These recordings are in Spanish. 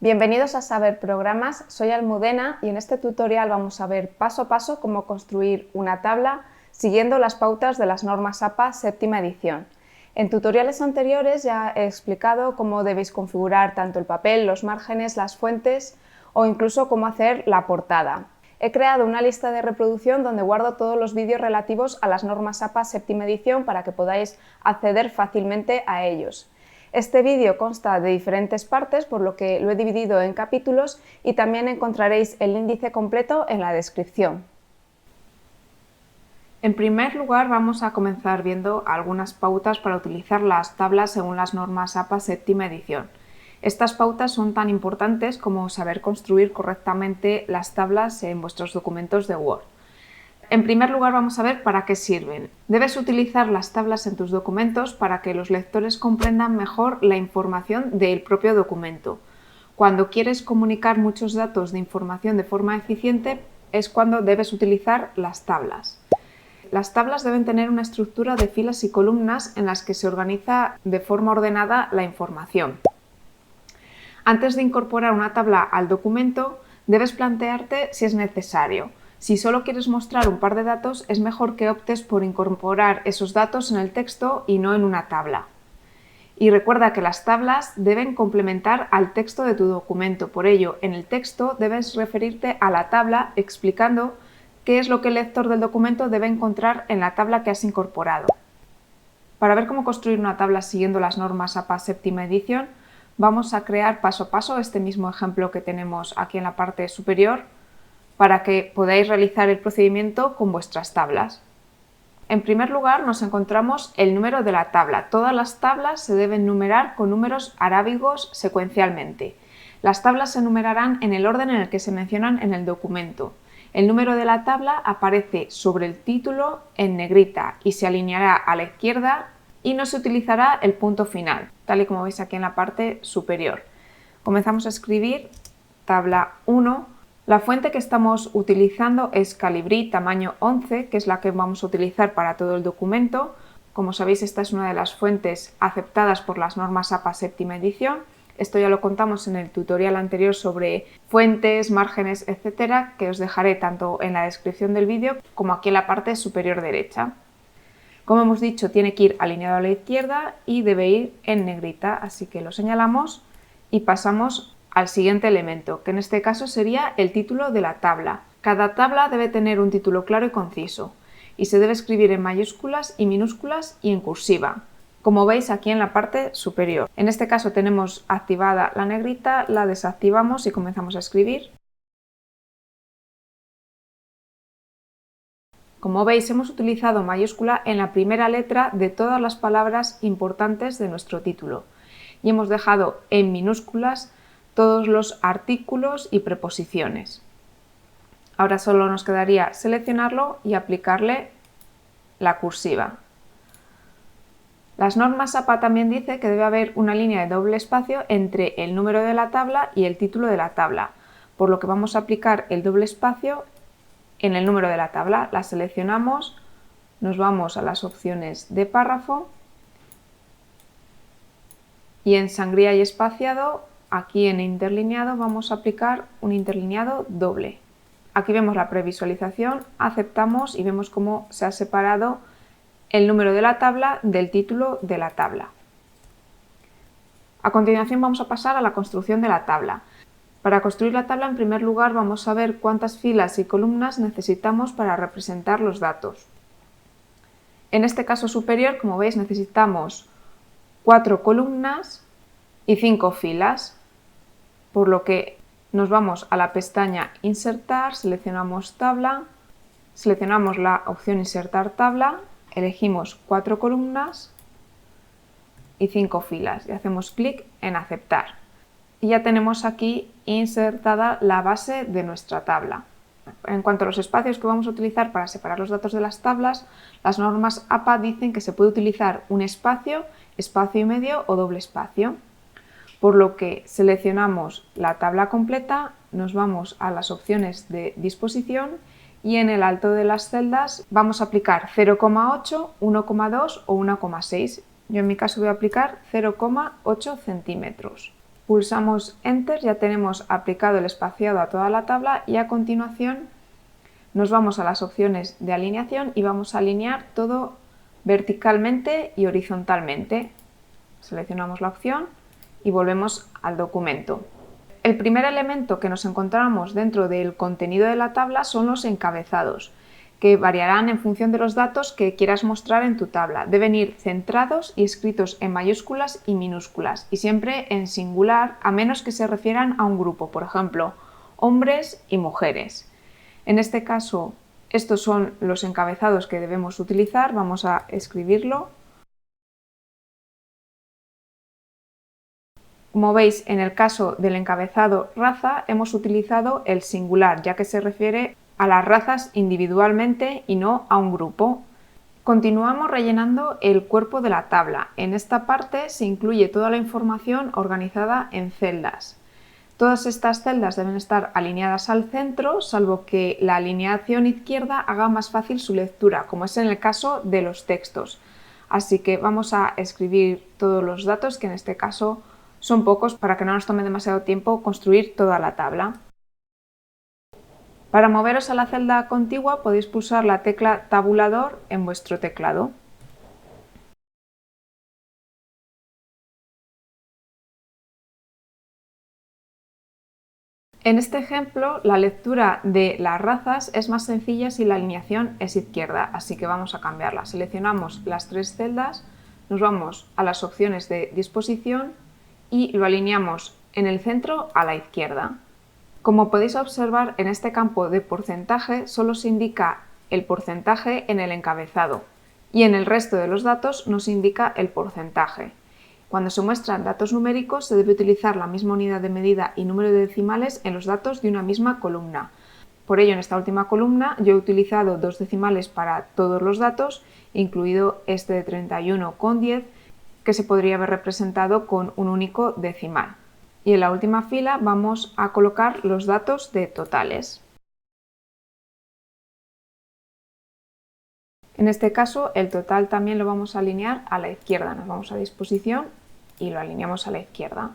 Bienvenidos a Saber Programas, soy Almudena y en este tutorial vamos a ver paso a paso cómo construir una tabla siguiendo las pautas de las normas APA séptima edición. En tutoriales anteriores ya he explicado cómo debéis configurar tanto el papel, los márgenes, las fuentes o incluso cómo hacer la portada. He creado una lista de reproducción donde guardo todos los vídeos relativos a las normas APA séptima edición para que podáis acceder fácilmente a ellos. Este vídeo consta de diferentes partes, por lo que lo he dividido en capítulos y también encontraréis el índice completo en la descripción. En primer lugar, vamos a comenzar viendo algunas pautas para utilizar las tablas según las normas APA séptima edición. Estas pautas son tan importantes como saber construir correctamente las tablas en vuestros documentos de Word. En primer lugar, vamos a ver para qué sirven. Debes utilizar las tablas en tus documentos para que los lectores comprendan mejor la información del propio documento. Cuando quieres comunicar muchos datos de información de forma eficiente, es cuando debes utilizar las tablas. Las tablas deben tener una estructura de filas y columnas en las que se organiza de forma ordenada la información. Antes de incorporar una tabla al documento, debes plantearte si es necesario. Si solo quieres mostrar un par de datos, es mejor que optes por incorporar esos datos en el texto y no en una tabla. Y recuerda que las tablas deben complementar al texto de tu documento. Por ello, en el texto debes referirte a la tabla explicando qué es lo que el lector del documento debe encontrar en la tabla que has incorporado. Para ver cómo construir una tabla siguiendo las normas APA séptima edición, vamos a crear paso a paso este mismo ejemplo que tenemos aquí en la parte superior, para que podáis realizar el procedimiento con vuestras tablas. En primer lugar nos encontramos el número de la tabla. Todas las tablas se deben numerar con números arábigos secuencialmente. Las tablas se numerarán en el orden en el que se mencionan en el documento. El número de la tabla aparece sobre el título en negrita y se alineará a la izquierda y no se utilizará el punto final, tal y como veis aquí en la parte superior. Comenzamos a escribir tabla 1. La fuente que estamos utilizando es Calibri tamaño 11, que es la que vamos a utilizar para todo el documento. Como sabéis, esta es una de las fuentes aceptadas por las normas APA séptima edición. Esto ya lo contamos en el tutorial anterior sobre fuentes, márgenes, etcétera, que os dejaré tanto en la descripción del vídeo como aquí en la parte superior derecha. Como hemos dicho, tiene que ir alineado a la izquierda y debe ir en negrita, así que lo señalamos y pasamos al siguiente elemento, que en este caso sería el título de la tabla. Cada tabla debe tener un título claro y conciso, y se debe escribir en mayúsculas y minúsculas y en cursiva, como veis aquí en la parte superior. En este caso tenemos activada la negrita, la desactivamos y comenzamos a escribir. Como veis, hemos utilizado mayúscula en la primera letra de todas las palabras importantes de nuestro título, y hemos dejado en minúsculas todos los artículos y preposiciones. Ahora solo nos quedaría seleccionarlo y aplicarle la cursiva. Las normas APA también dice que debe haber una línea de doble espacio entre el número de la tabla y el título de la tabla, por lo que vamos a aplicar el doble espacio en el número de la tabla. La seleccionamos, nos vamos a las opciones de párrafo y en sangría y espaciado, aquí en interlineado vamos a aplicar un interlineado doble. Aquí vemos la previsualización, aceptamos y vemos cómo se ha separado el número de la tabla del título de la tabla. A continuación vamos a pasar a la construcción de la tabla. Para construir la tabla, en primer lugar vamos a ver cuántas filas y columnas necesitamos para representar los datos. En este caso superior, como veis, necesitamos 4 columnas y 5 filas. Por lo que nos vamos a la pestaña Insertar, seleccionamos Tabla, seleccionamos la opción Insertar tabla, elegimos 4 columnas y 5 filas y hacemos clic en Aceptar. Y ya tenemos aquí insertada la base de nuestra tabla. En cuanto a los espacios que vamos a utilizar para separar los datos de las tablas, las normas APA dicen que se puede utilizar un espacio, espacio y medio o doble espacio. Por lo que seleccionamos la tabla completa, nos vamos a las opciones de disposición y en el alto de las celdas vamos a aplicar 0,8, 1,2 o 1,6. Yo en mi caso voy a aplicar 0,8 centímetros. Pulsamos Enter, ya tenemos aplicado el espaciado a toda la tabla y a continuación nos vamos a las opciones de alineación y vamos a alinear todo verticalmente y horizontalmente. Seleccionamos la opción y volvemos al documento. El primer elemento que nos encontramos dentro del contenido de la tabla son los encabezados, que variarán en función de los datos que quieras mostrar en tu tabla. Deben ir centrados y escritos en mayúsculas y minúsculas, y siempre en singular, a menos que se refieran a un grupo, por ejemplo, hombres y mujeres. En este caso, estos son los encabezados que debemos utilizar. Vamos a escribirlo. Como veis, en el caso del encabezado raza, hemos utilizado el singular, ya que se refiere a las razas individualmente y no a un grupo. Continuamos rellenando el cuerpo de la tabla. En esta parte se incluye toda la información organizada en celdas. Todas estas celdas deben estar alineadas al centro, salvo que la alineación izquierda haga más fácil su lectura, como es en el caso de los textos. Así que vamos a escribir todos los datos, que en este caso son pocos, para que no nos tome demasiado tiempo construir toda la tabla. Para moveros a la celda contigua podéis pulsar la tecla tabulador en vuestro teclado. En este ejemplo, la lectura de las razas es más sencilla si la alineación es izquierda, así que vamos a cambiarla. Seleccionamos las tres celdas, nos vamos a las opciones de disposición y lo alineamos en el centro a la izquierda. Como podéis observar, en este campo de porcentaje solo se indica el porcentaje en el encabezado y en el resto de los datos nos indica el porcentaje. Cuando se muestran datos numéricos se debe utilizar la misma unidad de medida y número de decimales en los datos de una misma columna. Por ello, en esta última columna yo he utilizado 2 decimales para todos los datos, incluido este de 31,10, que se podría haber representado con un único decimal. Y en la última fila vamos a colocar los datos de totales. En este caso, el total también lo vamos a alinear a la izquierda. Nos vamos a disposición y lo alineamos a la izquierda.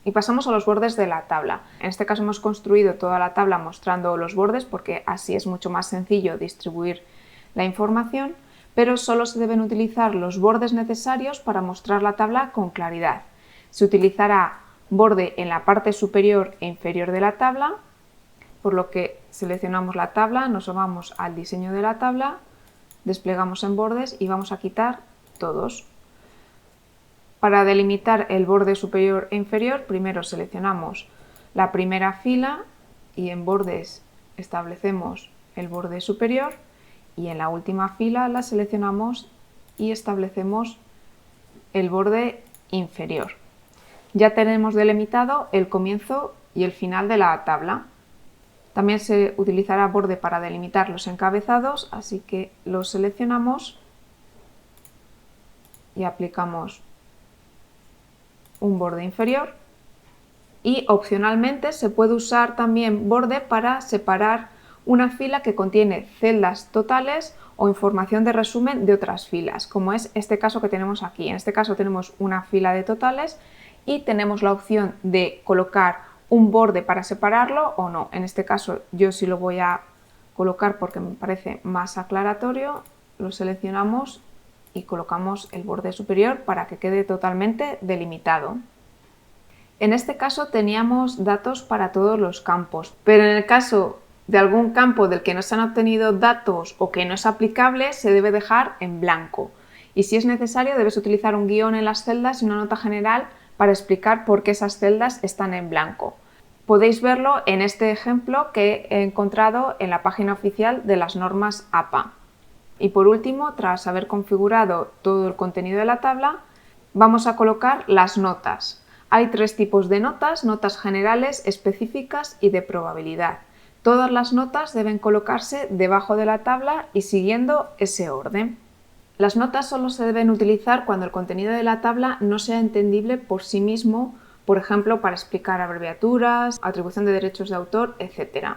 Y pasamos a los bordes de la tabla. En este caso hemos construido toda la tabla mostrando los bordes porque así es mucho más sencillo distribuir la información, pero solo se deben utilizar los bordes necesarios para mostrar la tabla con claridad. Se utilizará borde en la parte superior e inferior de la tabla, por lo que seleccionamos la tabla, nos vamos al diseño de la tabla, desplegamos en bordes y vamos a quitar todos. Para delimitar el borde superior e inferior, primero seleccionamos la primera fila y en bordes establecemos el borde superior y en la última fila la seleccionamos y establecemos el borde inferior. Ya tenemos delimitado el comienzo y el final de la tabla. También se utilizará borde para delimitar los encabezados, así que los seleccionamos y aplicamos un borde inferior. Y opcionalmente se puede usar también borde para separar una fila que contiene celdas totales o información de resumen de otras filas, como es este caso que tenemos aquí. En este caso tenemos una fila de totales y tenemos la opción de colocar un borde para separarlo o no. En este caso yo sí lo voy a colocar porque me parece más aclaratorio. Lo seleccionamos y colocamos el borde superior para que quede totalmente delimitado. En este caso teníamos datos para todos los campos, pero en el caso de algún campo del que no se han obtenido datos o que no es aplicable, se debe dejar en blanco. Y si es necesario, debes utilizar un guión en las celdas y una nota general para explicar por qué esas celdas están en blanco. Podéis verlo en este ejemplo que he encontrado en la página oficial de las normas APA. Y por último, tras haber configurado todo el contenido de la tabla, vamos a colocar las notas. Hay 3 tipos de notas: notas generales, específicas y de probabilidad. Todas las notas deben colocarse debajo de la tabla y siguiendo ese orden. Las notas solo se deben utilizar cuando el contenido de la tabla no sea entendible por sí mismo, por ejemplo, para explicar abreviaturas, atribución de derechos de autor, etc.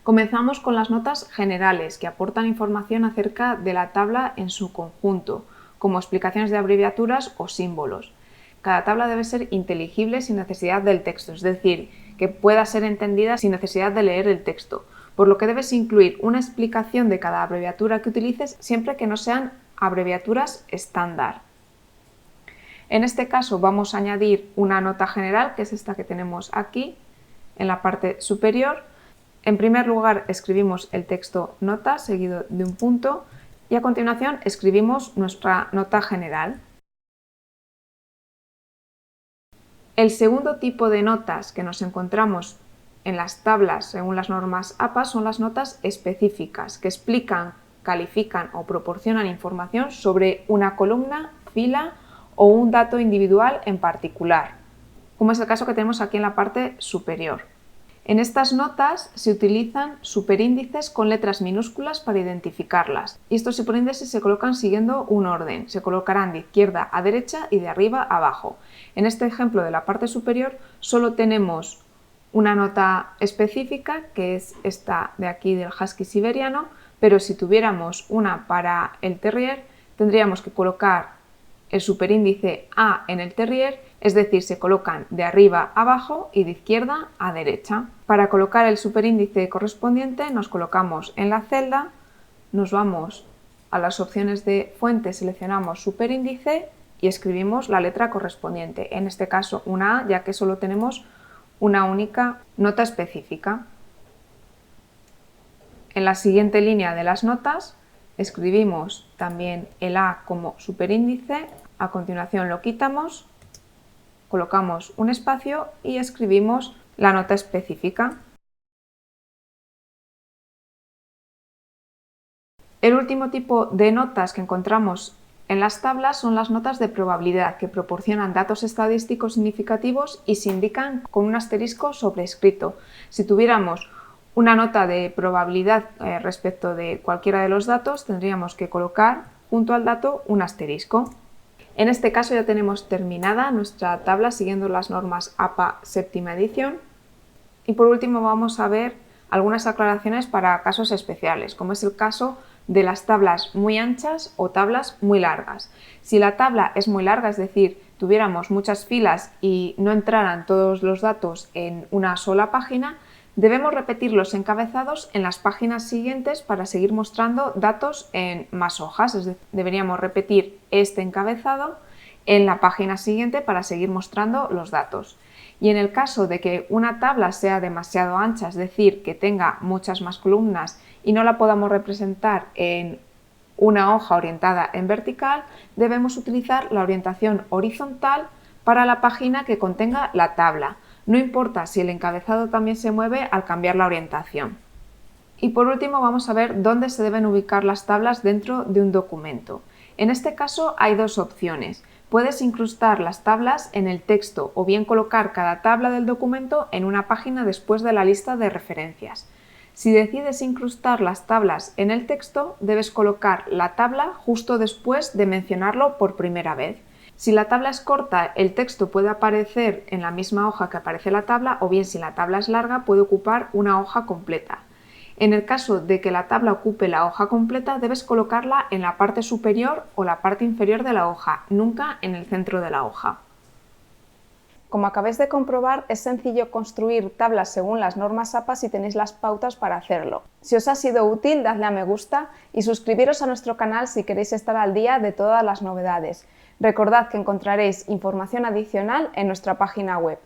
Comenzamos con las notas generales, que aportan información acerca de la tabla en su conjunto, como explicaciones de abreviaturas o símbolos. Cada tabla debe ser inteligible sin necesidad del texto, es decir, que pueda ser entendida sin necesidad de leer el texto, por lo que debes incluir una explicación de cada abreviatura que utilices siempre que no sean abreviaturas estándar. En este caso vamos a añadir una nota general, que es esta que tenemos aquí en la parte superior. En primer lugar escribimos el texto nota seguido de un punto y a continuación escribimos nuestra nota general. El segundo tipo de notas que nos encontramos en las tablas según las normas APA son las notas específicas, que explican, califican o proporcionan información sobre una columna, fila o un dato individual en particular, como es el caso que tenemos aquí en la parte superior. En estas notas se utilizan superíndices con letras minúsculas para identificarlas, y estos superíndices se colocan siguiendo un orden, se colocarán de izquierda a derecha y de arriba a abajo. En este ejemplo de la parte superior solo tenemos una nota específica, que es esta de aquí del husky siberiano, pero si tuviéramos una para el terrier tendríamos que colocar el superíndice A en el terrier, es decir, se colocan de arriba a abajo y de izquierda a derecha. Para colocar el superíndice correspondiente nos colocamos en la celda, nos vamos a las opciones de fuente, seleccionamos superíndice y escribimos la letra correspondiente, en este caso una A, ya que solo tenemos una única nota específica. En la siguiente línea de las notas escribimos también el A como superíndice, a continuación lo quitamos, colocamos un espacio y escribimos la nota específica. El último tipo de notas que encontramos en las tablas son las notas de probabilidad, que proporcionan datos estadísticos significativos y se indican con un asterisco sobrescrito. Si tuviéramos una nota de probabilidad respecto de cualquiera de los datos, tendríamos que colocar junto al dato un asterisco. En este caso ya tenemos terminada nuestra tabla siguiendo las normas APA séptima edición. Y por último vamos a ver algunas aclaraciones para casos especiales, como es el caso de las tablas muy anchas o tablas muy largas. Si la tabla es muy larga, es decir, tuviéramos muchas filas y no entraran todos los datos en una sola página, debemos repetir los encabezados en las páginas siguientes para seguir mostrando datos en más hojas, es decir, deberíamos repetir este encabezado en la página siguiente para seguir mostrando los datos. Y en el caso de que una tabla sea demasiado ancha, es decir, que tenga muchas más columnas y no la podamos representar en una hoja orientada en vertical, debemos utilizar la orientación horizontal para la página que contenga la tabla. No importa si el encabezado también se mueve al cambiar la orientación. Y por último vamos a ver dónde se deben ubicar las tablas dentro de un documento. En este caso hay dos opciones. Puedes incrustar las tablas en el texto o bien colocar cada tabla del documento en una página después de la lista de referencias. Si decides incrustar las tablas en el texto, debes colocar la tabla justo después de mencionarlo por primera vez. Si la tabla es corta, el texto puede aparecer en la misma hoja que aparece la tabla, o bien si la tabla es larga puede ocupar una hoja completa. En el caso de que la tabla ocupe la hoja completa, debes colocarla en la parte superior o la parte inferior de la hoja, nunca en el centro de la hoja. Como acabáis de comprobar, es sencillo construir tablas según las normas APA si tenéis las pautas para hacerlo. Si os ha sido útil, dadle a me gusta y suscribiros a nuestro canal si queréis estar al día de todas las novedades. Recordad que encontraréis información adicional en nuestra página web.